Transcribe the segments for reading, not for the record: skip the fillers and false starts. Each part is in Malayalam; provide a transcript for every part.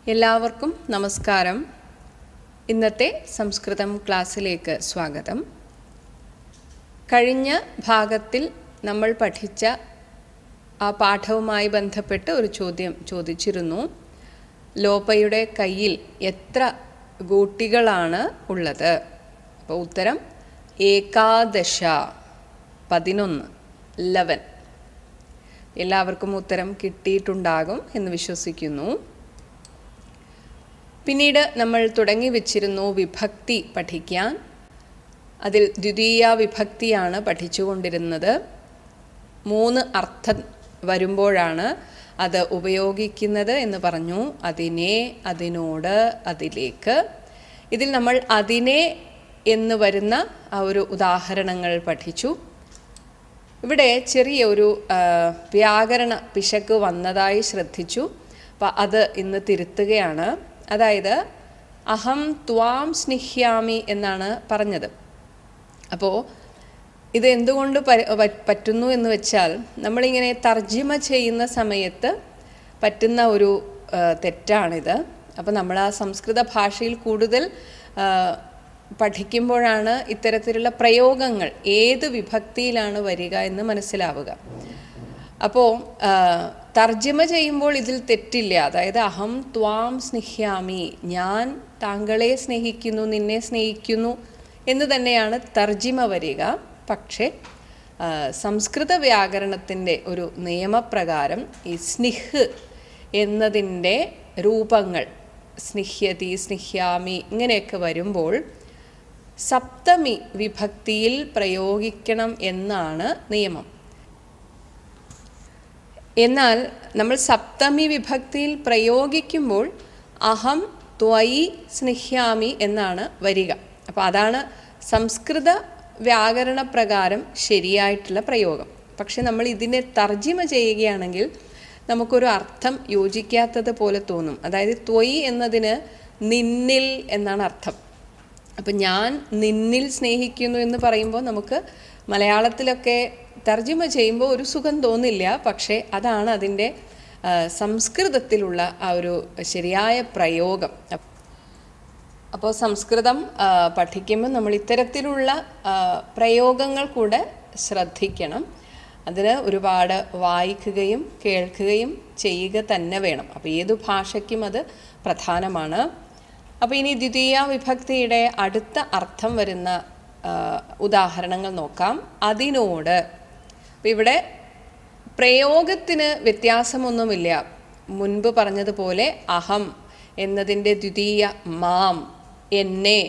എല്ലാവർക്കും നമസ്കാരം. ഇന്നത്തെ സംസ്കൃതം ക്ലാസ്സിലേക്ക് സ്വാഗതം. കഴിഞ്ഞ ഭാഗത്തിൽ നമ്മൾ പഠിച്ച ആ പാഠവുമായി ബന്ധപ്പെട്ട് ഒരു ചോദ്യം ചോദിച്ചിരുന്നു. ലോപയുടെ കയ്യിൽ എത്ര ഗോട്ടികളാണ് ഉള്ളത്? അപ്പോൾ ഉത്തരം ഏകാദശ, 11. എല്ലാവർക്കും ഉത്തരം കിട്ടിയിട്ടുണ്ടാകും എന്ന് വിശ്വസിക്കുന്നു. പിന്നീട് നമ്മൾ തുടങ്ങി വെച്ചിരുന്നു വിഭക്തി പഠിക്കാൻ. അതിൽ ദ്വിതീയ വിഭക്തിയാണ് പഠിച്ചുകൊണ്ടിരുന്നത്. 3 അർത്ഥം വരുമ്പോഴാണ് അത് ഉപയോഗിക്കുന്നത് എന്ന് പറഞ്ഞു. അതിനെ, അതിനോട്, അതിലേക്ക്. ഇതിൽ നമ്മൾ അതിനെ എന്ന് വരുന്ന ആ ഒരു ഉദാഹരണങ്ങൾ പഠിച്ചു. ഇവിടെ ചെറിയൊരു വ്യാകരണ പിശക് വന്നതായി ശ്രദ്ധിച്ചു. അപ്പം അത് ഇന്ന് തിരുത്തുകയാണ്. അതായത് അഹം ത്വാം സ്നിഹ്യാമി എന്നാണ് പറഞ്ഞത്. അപ്പോൾ ഇത് എന്തുകൊണ്ട് പറ്റുന്നു എന്ന് വെച്ചാൽ, നമ്മളിങ്ങനെ തർജിമ ചെയ്യുന്ന സമയത്ത് പറ്റുന്ന ഒരു തെറ്റാണിത്. അപ്പോൾ നമ്മൾ ആ സംസ്കൃത ഭാഷയിൽ കൂടുതൽ പഠിക്കുമ്പോഴാണ് ഇത്തരത്തിലുള്ള പ്രയോഗങ്ങൾ ഏത് വിഭക്തിയിലാണ് വരിക എന്ന് മനസ്സിലാവുക. അപ്പോൾ തർജ്ജിമ ചെയ്യുമ്പോൾ ഇതിൽ തെറ്റില്ല. അതായത് അഹം ത്വാം സ്നിഹ്യാമി, ഞാൻ താങ്കളെ സ്നേഹിക്കുന്നു, നിന്നെ സ്നേഹിക്കുന്നു എന്ന് തന്നെയാണ് തർജ്ജിമ വരിക. പക്ഷേ സംസ്കൃത വ്യാകരണത്തിൻ്റെ ഒരു നിയമപ്രകാരം ഈ സ്നിഹ് എന്നതിൻ്റെ രൂപങ്ങൾ സ്നിഹ്യതി, സ്നിഹ്യാമി ഇങ്ങനെയൊക്കെ വരുമ്പോൾ സപ്തമി വിഭക്തിയിൽ പ്രയോഗിക്കണം എന്നാണ് നിയമം. എന്നാൽ നമ്മൾ സപ്തമി വിഭക്തിയിൽ പ്രയോഗിക്കുമ്പോൾ അഹം ത്വയി സ്നിഹ്യാമി എന്നാണ് വരിക. അപ്പോൾ അതാണ് സംസ്കൃത വ്യാകരണ പ്രകാരം ശരിയായിട്ടുള്ള പ്രയോഗം. പക്ഷെ നമ്മൾ ഇതിനെ തർജിമ ചെയ്യുകയാണെങ്കിൽ നമുക്കൊരു അർത്ഥം യോജിക്കാത്തത് പോലെ തോന്നും. അതായത് ത്വയി എന്നതിന് നിന്നിൽ എന്നാണ് അർത്ഥം. അപ്പം ഞാൻ നിന്നിൽ സ്നേഹിക്കുന്നു എന്ന് പറയുമ്പോൾ നമുക്ക് മലയാളത്തിലൊക്കെ തർജ്ജിമ ചെയ്യുമ്പോൾ ഒരു സുഖം തോന്നില്ല. പക്ഷേ അതാണ് അതിൻ്റെ സംസ്കൃതത്തിലുള്ള ആ ഒരു ശരിയായ പ്രയോഗം. അപ്പോൾ സംസ്കൃതം പഠിക്കുമ്പോൾ നമ്മൾ ഇത്തരത്തിലുള്ള പ്രയോഗങ്ങൾ കൂടെ ശ്രദ്ധിക്കണം. അതിന് ഒരുപാട് വായിക്കുകയും കേൾക്കുകയും ചെയ്യുക തന്നെ വേണം. അപ്പോൾ ഏതു ഭാഷയ്ക്കും അത് പ്രധാനമാണ്. അപ്പോൾ ഇനി ദ്വിതീയ വിഭക്തിയുടെ അടുത്ത അർത്ഥം വരുന്ന ഉദാഹരണങ്ങൾ നോക്കാം. അതിനോട്. അപ്പം ഇവിടെ പ്രയോഗത്തിന് വ്യത്യാസമൊന്നുമില്ല. മുൻപ് പറഞ്ഞതുപോലെ അഹം എന്നതിൻ്റെ ദ്വിതീയ മാം, എന്നെ.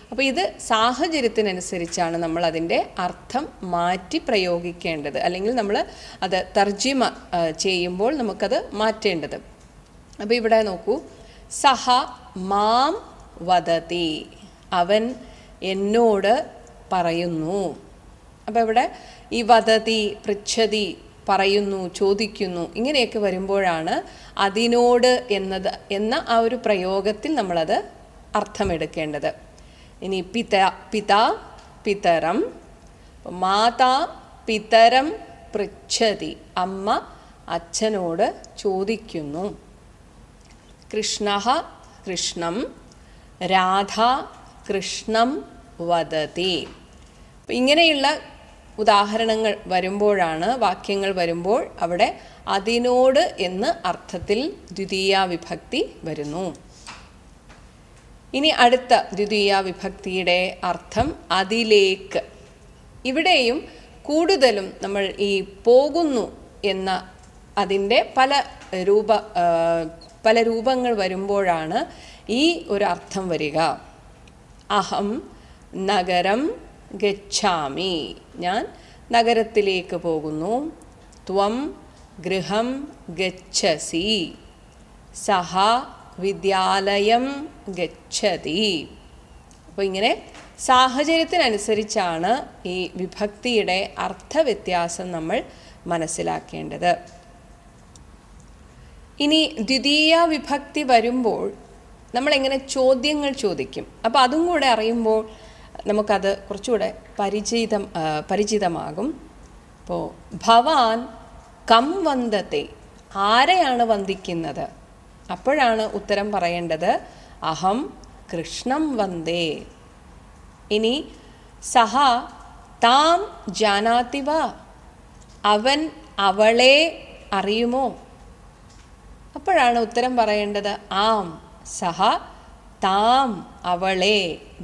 അപ്പോൾ ഇത് സാഹചര്യത്തിനനുസരിച്ചാണ് നമ്മൾ അതിൻ്റെ അർത്ഥം മാറ്റി പ്രയോഗിക്കേണ്ടത്. അല്ലെങ്കിൽ നമ്മൾ അത് തർജിമ ചെയ്യുമ്പോൾ നമുക്കത് മാറ്റേണ്ടത്. അപ്പോൾ ഇവിടെ നോക്കൂ, സഹ മാം വദതി, അവൻ എന്നോട് പറയുന്നു. അപ്പോൾ ഇവിടെ ഈ വദതി, പൃച്ഛതി, പറയുന്നു, ചോദിക്കുന്നു ഇങ്ങനെയൊക്കെ വരുമ്പോഴാണ് അതിനോട് എന്ന ആ ഒരു പ്രയോഗത്തിൽ നമ്മളത് അർത്ഥമെടുക്കേണ്ടത്. ഇനി പിതാ പിതരം, മാതാ പിതരം പൃച്ഛതി, അമ്മ അച്ഛനോട് ചോദിക്കുന്നു. കൃഷ്ണഃ കൃഷ്ണം, രാധ കൃഷ്ണം വദതി. ഇങ്ങനെയുള്ള ഉദാഹരണങ്ങൾ വരുമ്പോഴാണ്, വാക്യങ്ങൾ വരുമ്പോൾ അവിടെ അതിനോട് എന്ന് അർത്ഥത്തിൽ ദ്വിതീയ വിഭക്തി വരുന്നു. ഇനി അടുത്ത ദ്വിതീയ വിഭക്തിയുടെ അർത്ഥം അതിലേക്ക്. ഇവിടെയും കൂടുതലും നമ്മൾ ഈ പോകുന്നു എന്ന അതിൻ്റെ പല രൂപങ്ങൾ വരുമ്പോഴാണ് ഈ ഒരു അർത്ഥം വരിക. അഹം നഗരം ഗച്ഛാമി, ഞാൻ നഗരത്തിലേക്ക് പോകുന്നു. ത്വം ഗൃഹം ഗച്ഛസി, സഹ വിദ്യാലയം ഗച്ഛതി. അപ്പോൾ ഇങ്ങനെ സാഹചര്യത്തിനനുസരിച്ചാണ് ഈ വിഭക്തിയുടെ അർത്ഥവ്യത്യാസം നമ്മൾ മനസ്സിലാക്കേണ്ടത്. ഇനി ദ്വിതീയ വിഭക്തി വരുമ്പോൾ നമ്മളെങ്ങനെ ചോദ്യങ്ങൾ ചോദിക്കും. അപ്പോൾ അതും കൂടെ അറിയുമ്പോൾ നമുക്കത് കുറച്ചുകൂടെ പരിചിതമാകും. അപ്പോൾ ഭവാൻ കം വന്ദത്തെ, ആരെയാണ് വന്ദിക്കുന്നത്? അപ്പോഴാണ് ഉത്തരം പറയേണ്ടത് അഹം കൃഷ്ണം വന്ദേ. ഇനി സഹ താം ജാനാതി വാ, അവൻ അവളെ അറിയുമോ? അപ്പോഴാണ് ഉത്തരം പറയേണ്ടത് ആം സഹ താം അവളെ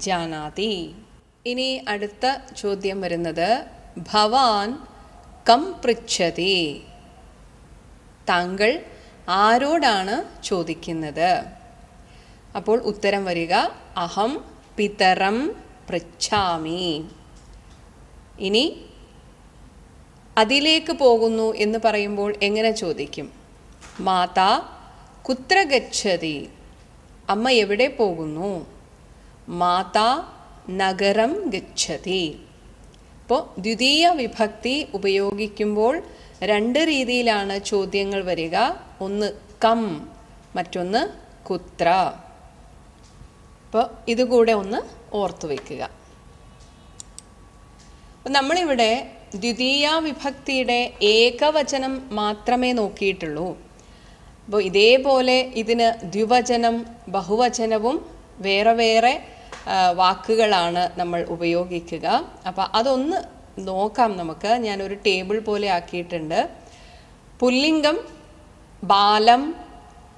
ജാനാതി. ഇനി അടുത്ത ചോദ്യം വരുന്നത് ഭവാൻ കം പൃച്ഛതി, താങ്കൾ ആരോടാണ് ചോദിക്കുന്നത്? അപ്പോൾ ഉത്തരം വരിക അഹം പിതരം പൃച്ഛാമി. ഇനി അതിലേക്ക് പോകുന്നു എന്ന് പറയുമ്പോൾ എങ്ങനെ ചോദിക്കും? മാതാ കുത്ര ഗച്ഛതി, അമ്മ എവിടെ പോകുന്നു? മാതാ നഗരം ഗച്ഛതി. അപ്പോൾ ദ്വിതീയ വിഭക്തി ഉപയോഗിക്കുമ്പോൾ രണ്ട് രീതിയിലാണ് ചോദ്യങ്ങൾ വരിക. ഒന്ന് കം, മറ്റൊന്ന് കുത്ര. അപ്പോൾ ഇതുകൂടെ ഒന്ന് ഓർത്തു വയ്ക്കുക. അപ്പം നമ്മളിവിടെ ദ്വിതീയ വിഭക്തിയുടെ ഏകവചനം മാത്രമേ നോക്കിയിട്ടുള്ളൂ. അപ്പോൾ ഇതേപോലെ ഇതിന് ദ്വിവചനം ബഹുവചനവും വേറെ വേറെ വാക്കുകളാണ് നമ്മൾ ഉപയോഗിക്കുക. അപ്പോൾ അതൊന്ന് നോക്കാം നമുക്ക്. ഞാനൊരു ടേബിൾ പോലെ ആക്കിയിട്ടുണ്ട്. പുല്ലിംഗം ബാലം.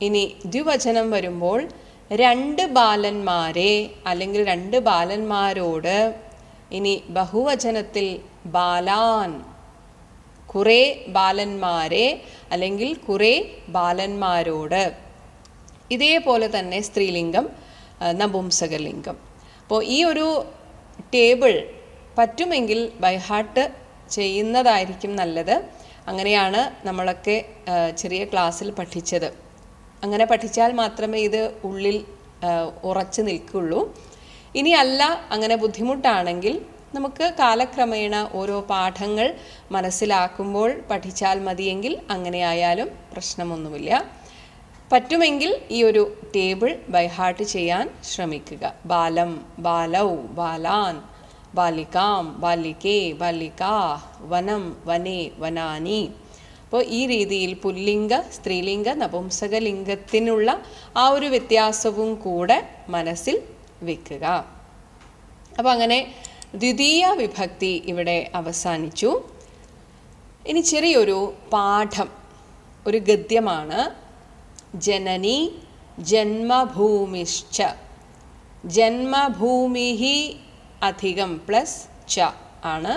ഇനി ദ്വിവചനം വരുമ്പോൾ രണ്ട് ബാലന്മാരെ അല്ലെങ്കിൽ രണ്ട് ബാലന്മാരോട്. ഇനി ബഹുവചനത്തിൽ ബാലാൻ, കുറേ ബാലന്മാരെ അല്ലെങ്കിൽ കുറേ ബാലന്മാരോട്. ഇതേപോലെ തന്നെ സ്ത്രീലിംഗം നപുംസകലിംഗം. അപ്പോൾ ഈ ഒരു ടേബിൾ പറ്റുമെങ്കിൽ ബൈഹാർട്ട് ചെയ്യുന്നതായിരിക്കും നല്ലത്. അങ്ങനെയാണ് നമ്മളൊക്കെ ചെറിയ ക്ലാസ്സിൽ പഠിച്ചത്. അങ്ങനെ പഠിച്ചാൽ മാത്രമേ ഇത് ഉള്ളിൽ ഉറച്ചു നിൽക്കുള്ളൂ. ഇനി അല്ല അങ്ങനെ ബുദ്ധിമുട്ടാണെങ്കിൽ നമുക്ക് കാലക്രമേണ ഓരോ പാഠങ്ങൾ മനസ്സിലാക്കുമ്പോൾ പഠിച്ചാൽ മതിയെങ്കിൽ അങ്ങനെ ആയാലും പ്രശ്നമൊന്നുമില്ല. പറ്റുമെങ്കിൽ ഈ ഒരു ടേബിൾ ബൈഹാർട്ട് ചെയ്യാൻ ശ്രമിക്കുക. ബാലം, ബാലൗ, ബാലാൻ, ബാലികാം, ബാലികേ, ബാലികാ, വനം, വനേ, വനാനി. അപ്പോൾ ഈ രീതിയിൽ പുല്ലിംഗ സ്ത്രീലിംഗ നപുംസകലിംഗത്തിനുള്ള ആ ഒരു വ്യത്യാസവും കൂടെ മനസ്സിൽ വെക്കുക. അപ്പോൾ അങ്ങനെ ദ്വിതീയ വിഭക്തി ഇവിടെ അവസാനിച്ചു. ഇനി ചെറിയൊരു പാഠം, ഒരു ഗദ്യമാണ്. ജനനി ജന്മഭൂമിശ്ച, ജന്മഭൂമിഹി അധികം പ്ലസ് ച ആണ്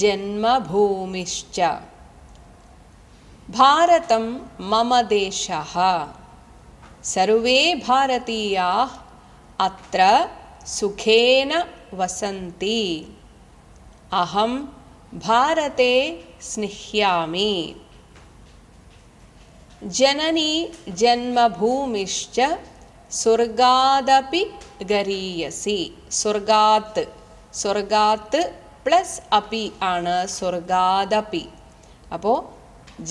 ജന്മഭൂമിശ്ച. ഭാരതം മമ ദേശഃ, സർവേ ഭാരതീയാഃ അത്ര സുഖേന വസന്തി. അഹം ഭാരതേ സ്നിഹ്യാമി. ജനനി ജന്മഭൂമിശ്ച സ്വർഗാദപി ഗരീയസി. സ്വർഗാത്ത്, സ്വർഗാത്ത് പ്ലസ് അപി ആണ് സ്വർഗാദപി. അപ്പോൾ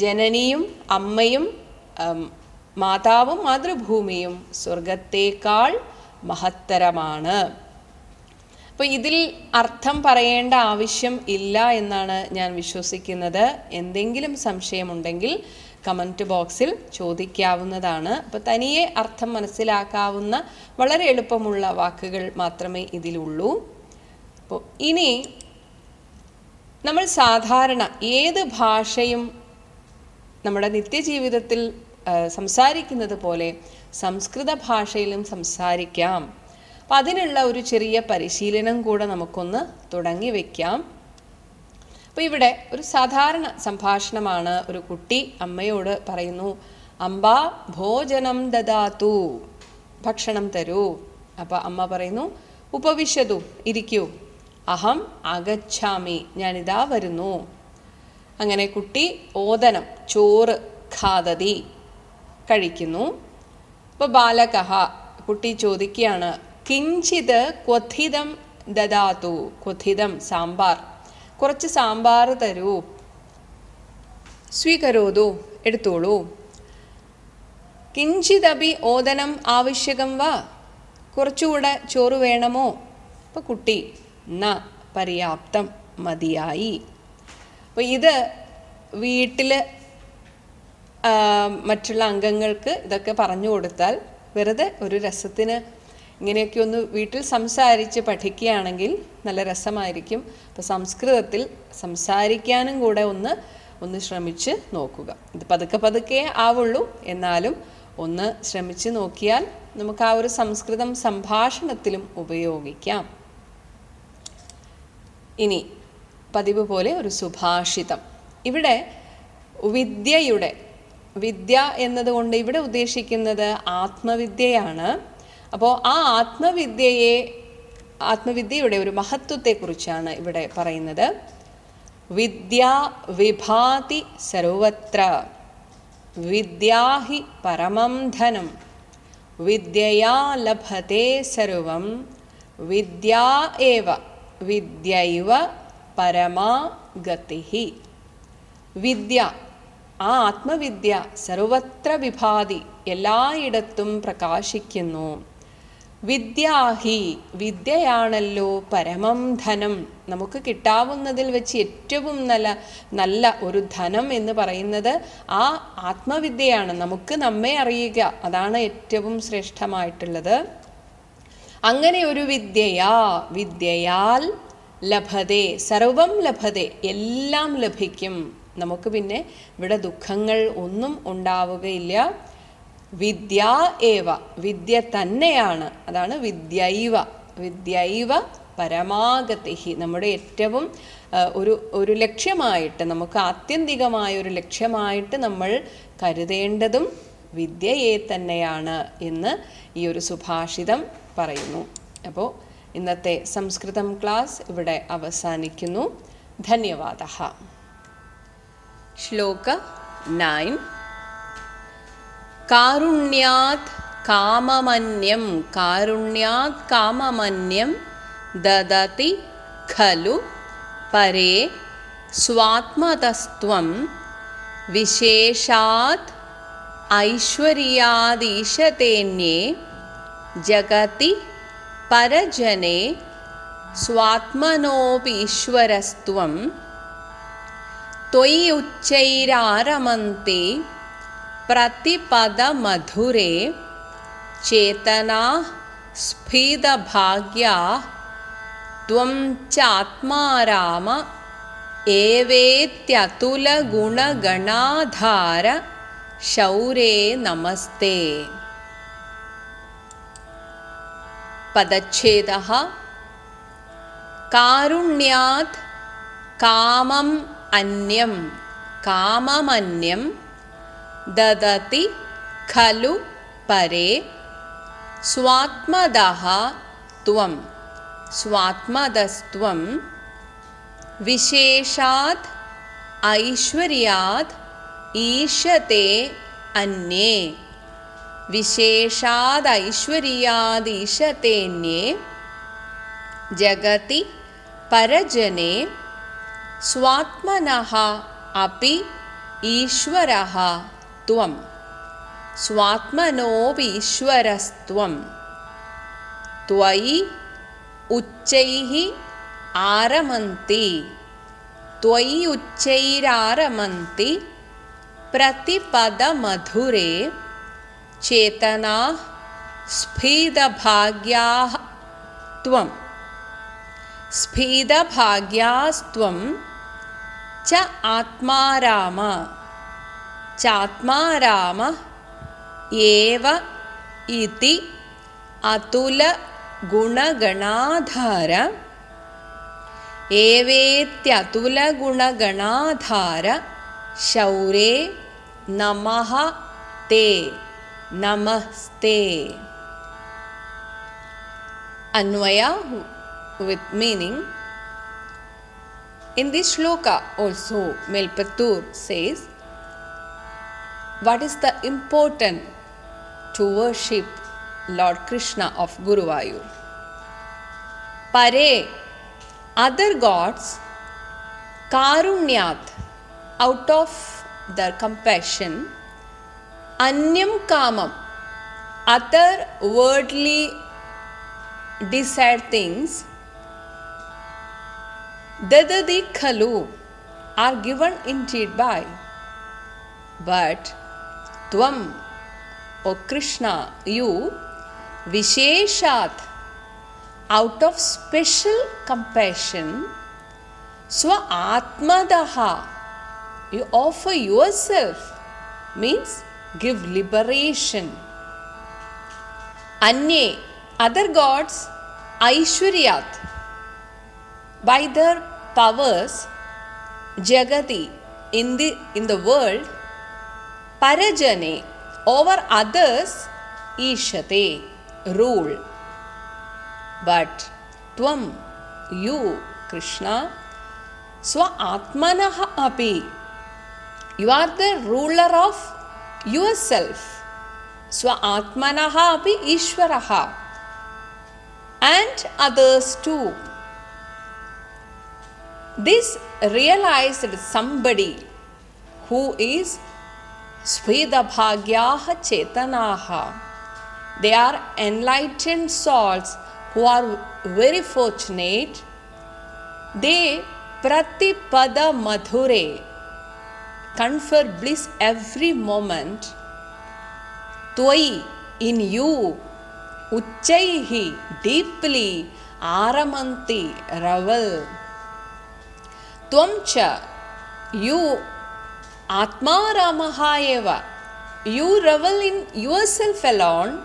ജനനിയും അമ്മയും മാതാവും മാതൃഭൂമിയും സ്വർഗത്തേക്കാൾ മഹത്തരമാണ്. അപ്പോൾ ഇതിൽ അർത്ഥം പറയേണ്ട ആവശ്യം ഇല്ല എന്നാണ് ഞാൻ വിശ്വസിക്കുന്നത്. എന്തെങ്കിലും സംശയമുണ്ടെങ്കിൽ കമൻറ്റ് ബോക്സിൽ ചോദിക്കാവുന്നതാണ്. അപ്പോൾ തനിയെ അർത്ഥം മനസ്സിലാക്കാവുന്ന വളരെ എളുപ്പമുള്ള വാക്കുകൾ മാത്രമേ ഇതിലുള്ളൂ. അപ്പോൾ ഇനി നമ്മൾ സാധാരണ ഏത് ഭാഷയും നമ്മുടെ നിത്യജീവിതത്തിൽ സംസാരിക്കുന്നത് പോലെ സംസ്കൃത ഭാഷയിലും സംസാരിക്കാം. അപ്പം അതിനുള്ള ഒരു ചെറിയ പരിശീലനം കൂടെ നമുക്കൊന്ന് തുടങ്ങി വയ്ക്കാം. അപ്പോൾ ഇവിടെ ഒരു സാധാരണ സംഭാഷണമാണ്. ഒരു കുട്ടി അമ്മയോട് പറയുന്നു, അമ്പ ഭോജനം ദദാതു, ഭക്ഷണം തരൂ. അപ്പോൾ അമ്മ പറയുന്നു, ഉപവിശതു, ഇരിക്കൂ. അഹം ആഗച്ഛാമി, ഞാനിതാ വരുന്നു. അങ്ങനെ കുട്ടി ഓദനം, ചോറ്, ഖാദതി, കഴിക്കുന്നു. അപ്പോൾ ബാലകഃ, കുട്ടി ചോദിക്കുകയാണ്, കിഞ്ചിത് ക്വഥിതം ദദാതു. ക്വഥിതം സാമ്പാർ, കുറച്ച് സാമ്പാർ തരൂ. സ്വീകരോതു, എടുത്തോളൂ. കിഞ്ചിതപി ഓദനം ആവശ്യകം വാ, കുറച്ചുകൂടെ ചോറ് വേണമോ? അപ്പോൾ കുട്ടി ന പര്യാപ്തം, മതിയായി. അപ്പോൾ ഇത് വീട്ടിൽ മറ്റുള്ള അംഗങ്ങൾക്ക് ഇതൊക്കെ പറഞ്ഞു കൊടുത്താൽ വെറുതെ ഒരു രസത്തിന് ഇങ്ങനെയൊക്കെ ഒന്ന് വീട്ടിൽ സംസാരിച്ച് പഠിക്കുകയാണെങ്കിൽ നല്ല രസമായിരിക്കും. അപ്പോൾ സംസ്കൃതത്തിൽ സംസാരിക്കാനും കൂടെ ഒന്ന് ശ്രമിച്ച് നോക്കുക. ഇത് പതുക്കെ പതുക്കെ ആവുള്ളൂ, എന്നാലും ഒന്ന് ശ്രമിച്ച് നോക്കിയാൽ നമുക്ക് ആ ഒരു സംസ്കൃതം സംഭാഷണത്തിലും ഉപയോഗിക്കാം. ഇനി പതിവ് പോലെ ഒരു സുഭാഷിതം. ഇവിടെ വിദ്യ എന്നതുകൊണ്ട് ഇവിടെ ഉദ്ദേശിക്കുന്നത് ആത്മവിദ്യയാണ്. അപ്പോൾ ആ ആത്മവിദ്യയുടെ ഒരു മഹത്വത്തെക്കുറിച്ചാണ് ഇവിടെ പറയുന്നത്. വിദ്യാ വിഭാതി സർവത്ര വിദ്യാ ഹി പരമം ധനം വിദ്യയാ ലഭത്തെ സർവം വിദ്യൈവ പരമാ ഗതിഃ. വിദ്യ, ആ ആത്മവിദ്യ സർവത്ര വിഭാതി, എല്ലായിടത്തും പ്രകാശിക്കുന്നു. വിദ്യാഹി, വിദ്യയാണല്ലോ പരമം ധനം, നമുക്ക് കിട്ടാവുന്നതിൽ വെച്ച് ഏറ്റവും നല്ല ഒരു ധനം എന്ന് പറയുന്നത് ആ ആത്മവിദ്യയാണ്. നമുക്ക് നമ്മെ അറിയുക, അതാണ് ഏറ്റവും ശ്രേഷ്ഠമായിട്ടുള്ളത്. അങ്ങനെ ഒരു വിദ്യയാൽ ലഭതേ സർവം ലഭതേ, എല്ലാം ലഭിക്കും. നമുക്ക് പിന്നെ ഇവിടെ ദുഃഖങ്ങൾ ഒന്നും ഉണ്ടാവുകയില്ല. വിദ്യ തന്നെയാണ്, അതാണ് വിദ്യൈവ പരമാഗതിഃ. നമ്മുടെ ഏറ്റവും ഒരു ലക്ഷ്യമായിട്ട്, നമുക്ക് ആത്യന്തികമായ ഒരു ലക്ഷ്യമായിട്ട് നമ്മൾ കരുതേണ്ടതും വിദ്യയെ തന്നെയാണ് എന്ന് ഈ ഒരു സുഭാഷിതം പറയുന്നു. അപ്പോൾ ഇന്നത്തെ സംസ്കൃതം ക്ലാസ് ഇവിടെ അവസാനിക്കുന്നു. ധന്യവാദഃ. ശ്ലോക 9. കാരുണ്യാത് കാമമന്യം ദദതി ഖലു പരേ സ്വാത്മതസ്ത്വം വിശേഷാത് ഐശ്വര്യാദീശതേന്യേ ജഗതി പരജനേ സ്വാത്മനോപീശ്വരസ്ത്വം ത്വയി ഉച്ചൈരാരമന്തി പ്രതിപദമധുരേ ചേതനാ സ്ഫീതഭാഗ്യാ ത്വം ചാത്മാരാമ ഏവേത്യതുലഗുണഗണാധാര ശൗരേ നമസ്തേ. പദച്ഛേദഃ. കാരുണ്യാത് കാമമന്യം ദദതി ഖലു പരേ സ്വാത്മതസ്ത്വം വിശേഷാത് ഐശ്വര്യാത് ഈശതേ അന്യേ വിശേഷാദൈശ്വര്യാദീശതേന്യേ ജഗതി പരജനേ സ്വാത്മനഃ അപി ഈശ്വരഃ ത്വം സ്വാത്മനോപീശ്വരസ്ത്വം ത്വയി ഉച്ചൈഃ ഉച്ചൈരാരമന്തി പ്രതിപദമധുരേ ചേതനാ സ്ഫീതഭാഗ്യാസ്ത്വം ച ആത്മാരാമ ഏവ ഇതി അതുല ഗുണഗണാധാര ഏവേത്യതുല ഗുണഗണാധാര ശൗരേ നമഃ തേ. നമസ്തേ. Anvaya with meaning. In this shloka also Melpattur says, what is the important to worship Lord Krishna of Guruvayur? Pare, other gods, karunyat, out of their compassion, anyam kamam, other worldly desired things, dadadi khalu, are given indeed by, but Tvam, O Krishna, you, Visheshat, out of special compassion, Swa Atmadaha, you offer yourself, means give liberation. Anye, other gods, Aishwaryat, by their powers, Jagati, in the world, Parajane, over others, Ishate, rule. But Tvam, you, Krishna, Swa Atmanaha api, you are the ruler of yourself. Swa Atmanaha api Ishwaraha, and others too. This realized somebody who is Sveda Bhagyaha Chetanaha. They are enlightened souls who are very fortunate. They Pratipada Madhure, confer bliss every moment. Tvai, in you, Uchaihi, deeply, Aramanti, revel. Tvamcha, you, Atmaramaha, you revel in yourself alone.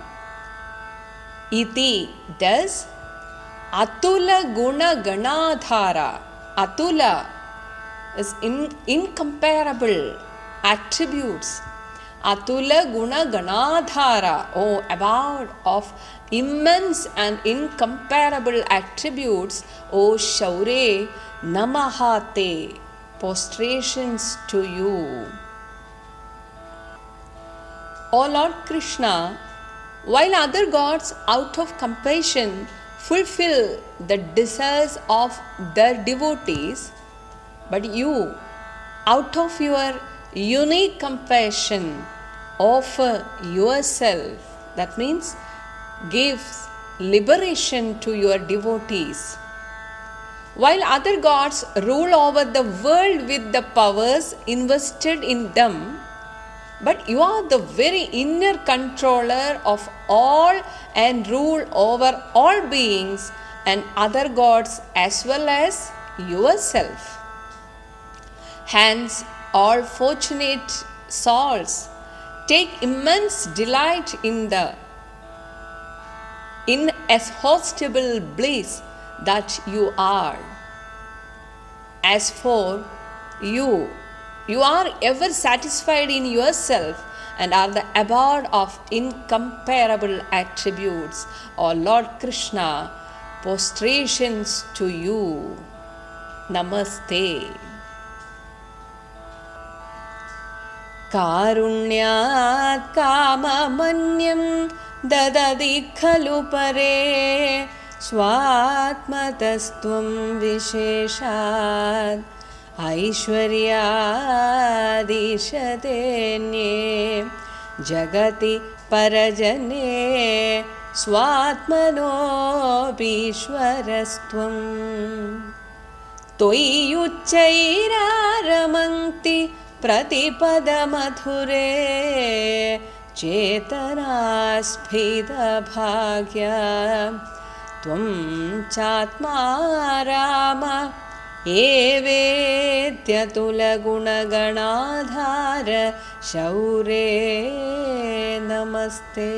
Iti, thus, Atula Guna Ganadhara. Atula is incomparable attributes. Atula Guna Ganadhara, oh, abode of immense and incomparable attributes, O Shaure, Namahate, prostrations to you. O Lord Krishna, while other gods out of compassion fulfill the desires of their devotees, but you, out of your unique compassion, offer yourself. That means gives liberation to your devotees. While other gods rule over the world with the powers invested in them, but you are the very inner controller of all and rule over all beings and other gods as well as yourself. Hence, all fortunate souls take immense delight in the inexhaustible bliss that you are. As for you, you are ever satisfied in yourself and are the abode of incomparable attributes. O Lord Krishna, prostrations to you. Namaste. Karunyat kamamanyam dadadi khalu pare swatmatastvam visheshat aishwaryaadishatenye jagati parajane swatmano bishwarastvam toyuchairaramangti Pratipada Madhure Chetana Sphida Bhagya Tvam Chatma Rama Evetyatula Guna Ganadhara Shaure Namaste.